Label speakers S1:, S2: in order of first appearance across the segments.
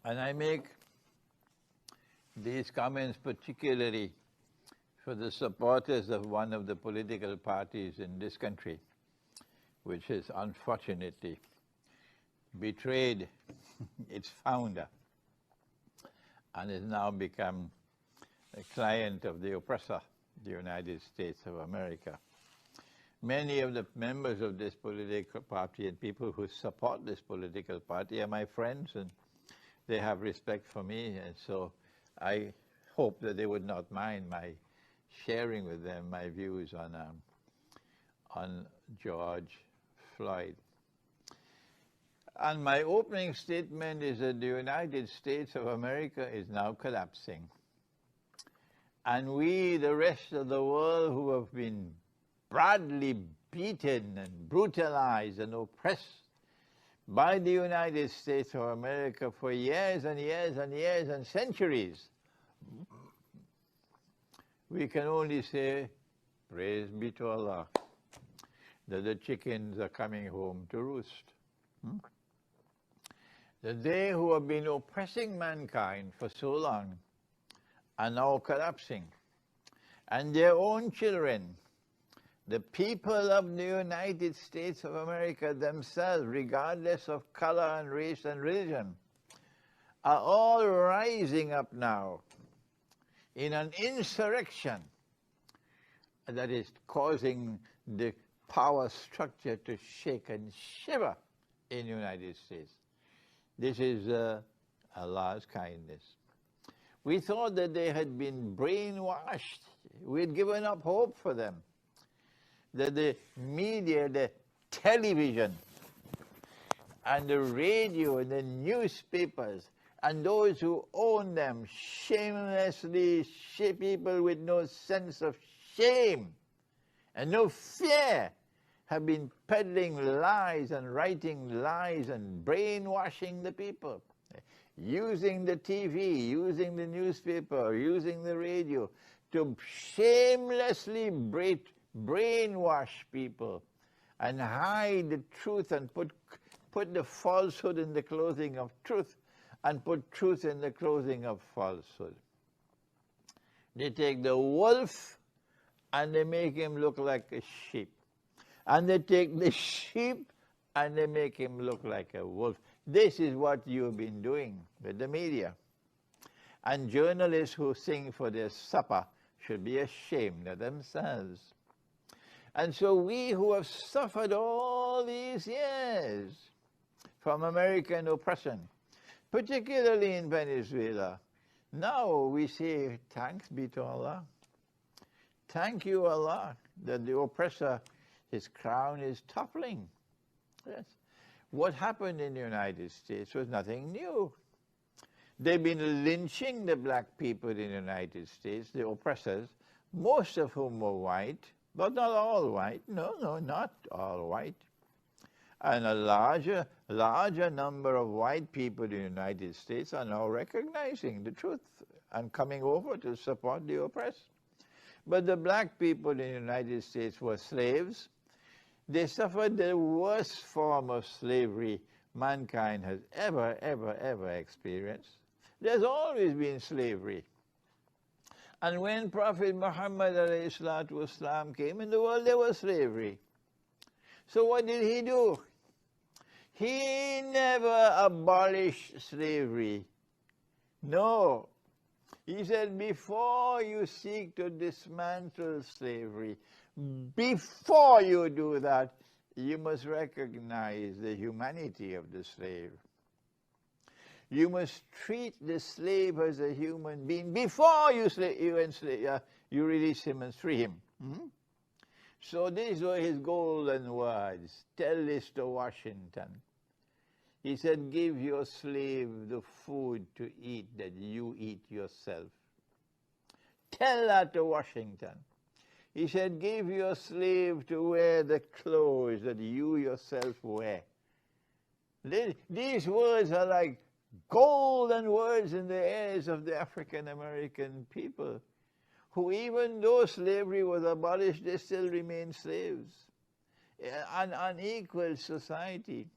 S1: And I make these comments particularly for the supporters of one of the political parties in this country, which has unfortunately betrayed its founder and has now become a client of the oppressor, the United States of America. Many of the members of this political party and people who support this political party are my friends, and they have respect for me, and so I hope that they would not mind my sharing with them my views on George Floyd. And my opening statement is that the United States of America is now collapsing. And we, the rest of the world, who have been badly beaten and brutalized and oppressed by the United States of America for years and years and years and centuries, we can only say, praise be to Allah, that the chickens are coming home to roost. That they who have been oppressing mankind for so long are now collapsing. And their own children, the people of the United States of America themselves, regardless of color and race and religion, are all rising up now in an insurrection that is causing the power structure to shake and shiver in the United States. This is Allah's kindness. We thought that they had been brainwashed. We had given up hope for them. That the media, the television, and the radio, and the newspapers, and those who own them, shamelessly, people with no sense of shame and no fear, have been peddling lies and writing lies and brainwashing the people, using the TV, using the newspaper, using the radio to shamelessly brainwash people and hide the truth and put the falsehood in the clothing of truth and put truth in the clothing of falsehood. They take the wolf and they make him look like a sheep. And they take the sheep and they make him look like a wolf. This is what you've been doing with the media. And journalists who sing for their supper should be ashamed of themselves. And so we who have suffered all these years from American oppression, particularly in Venezuela, now we say, thanks be to Allah. Thank you, Allah, that the oppressor, his crown is toppling. Yes. What happened in the United States was nothing new. They've been lynching the black people in the United States, the oppressors, most of whom were white, but not all white. No, not all white. And a larger number of white people in the United States are now recognizing the truth and coming over to support the oppressed. But the black people in the United States were slaves. They suffered the worst form of slavery mankind has ever experienced. There's always been slavery. And when Prophet Muhammad ﷺ came in the world, there was slavery. So what did he do? He never abolished slavery. No. He said, before you seek to dismantle slavery, before you do that, you must recognize the humanity of the slave. You must treat the slave as a human being before you release him and free him. So these were his golden words. Tell this to Washington. He said, give your slave the food to eat that you eat yourself. Tell that to Washington. He said, give your slave to wear the clothes that you yourself wear. These words are like golden words in the ears of the African American people, who even though slavery was abolished, they still remain slaves. An unequal society.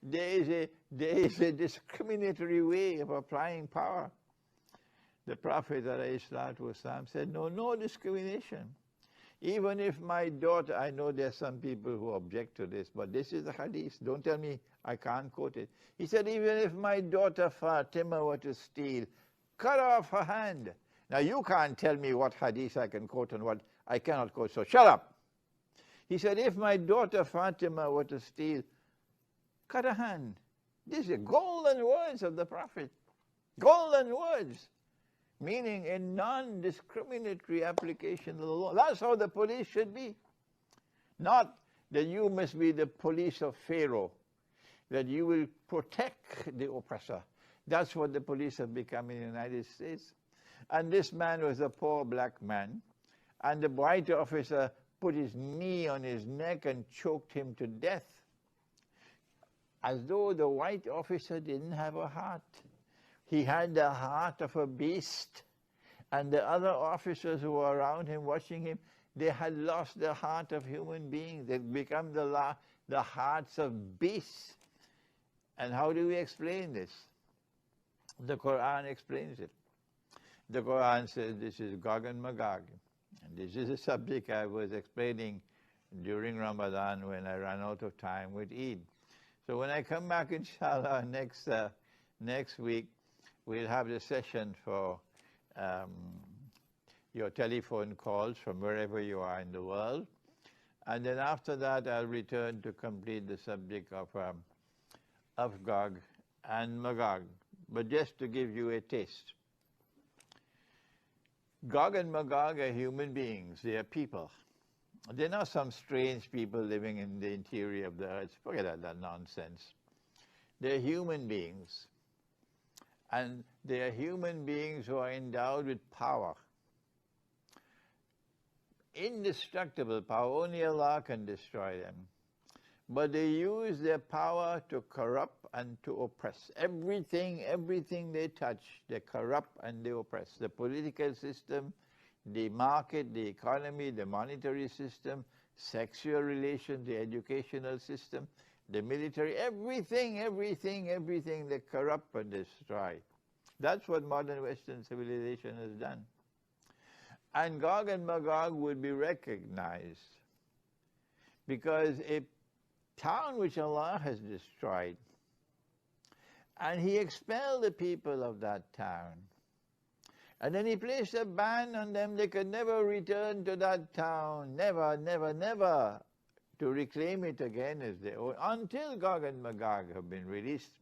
S1: there is a discriminatory way of applying power. The Prophet ﷺ said, no discrimination. Even if my daughter, I know there are some people who object to this, but this is the hadith. Don't tell me I can't quote it. He said, even if my daughter Fatima were to steal, cut off her hand. Now you can't tell me what hadith I can quote and what I cannot quote, so shut up. He said, if my daughter Fatima were to steal, cut her hand. These are golden words of the Prophet. Golden words. Meaning a non-discriminatory application of the law. That's how the police should be. Not that you must be the police of Pharaoh, that you will protect the oppressor. That's what the police have become in the United States. And this man was a poor black man, and the white officer put his knee on his neck and choked him to death, as though the white officer didn't have a heart. He had the heart of a beast, and the other officers who were around him watching him, they had lost the heart of human beings. They'd become the hearts of beasts. And how do we explain this? The Quran explains it. The Quran says this is Gog and Magog. And this is a subject I was explaining during Ramadan when I ran out of time with Eid. So when I come back, inshallah, next week, we'll have the session for your telephone calls from wherever you are in the world. And then after that, I'll return to complete the subject of Gog and Magog. But just to give you a taste. Gog and Magog are human beings. They are people. They're not some strange people living in the interior of the earth. Forget that nonsense. They're human beings. And they are human beings who are endowed with power. Indestructible power. Only Allah can destroy them. But they use their power to corrupt and to oppress. Everything they touch, they corrupt and they oppress. The political system, the market, the economy, the monetary system, sexual relations, the educational system, the military, everything they corrupt and destroy. That's what modern Western civilization has done. And Gog and Magog will be recognized because a town which Allah has destroyed, and He expelled the people of that town. And then He placed a ban on them. They could never return to that town, never to reclaim it again as their own, until Gog and Magog have been released.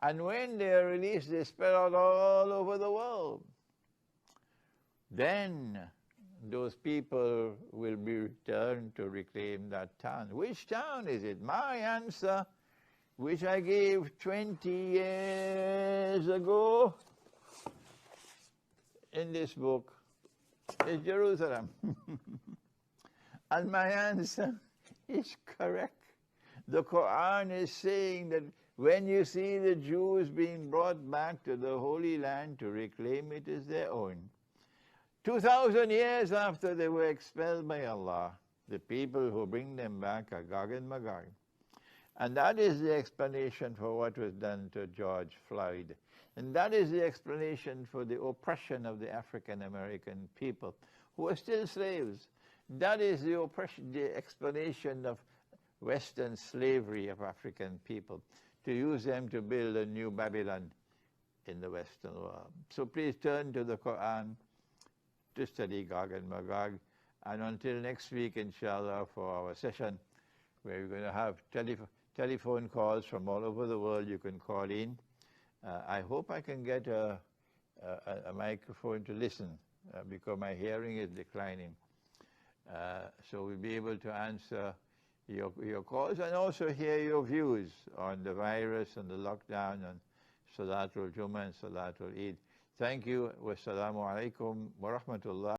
S1: And when they are released, they spread out all over the world. Then those people will be returned to reclaim that town. Which town is it? My answer, which I gave 20 years ago in this book, is Jerusalem. And my answer is correct. The Quran is saying that when you see the Jews being brought back to the Holy Land to reclaim it as their own, 2,000 years after they were expelled by Allah, the people who bring them back are Gog and Magog. And that is the explanation for what was done to George Floyd. And that is the explanation for the oppression of the African American people, who are still slaves. That is the oppression, the explanation of Western slavery of African people, to use them to build a new Babylon in the Western world. So please turn to the Quran to study Gog and Magog. And until next week, inshallah, for our session, where we're going to have telephone calls from all over the world, you can call in. I hope I can get a microphone to listen, because my hearing is declining. So we'll be able to answer your calls and also hear your views on the virus and the lockdown and Salatul Jummah and Salatul Eid. Thank you. Wassalamu alaikum wa rahmatullah.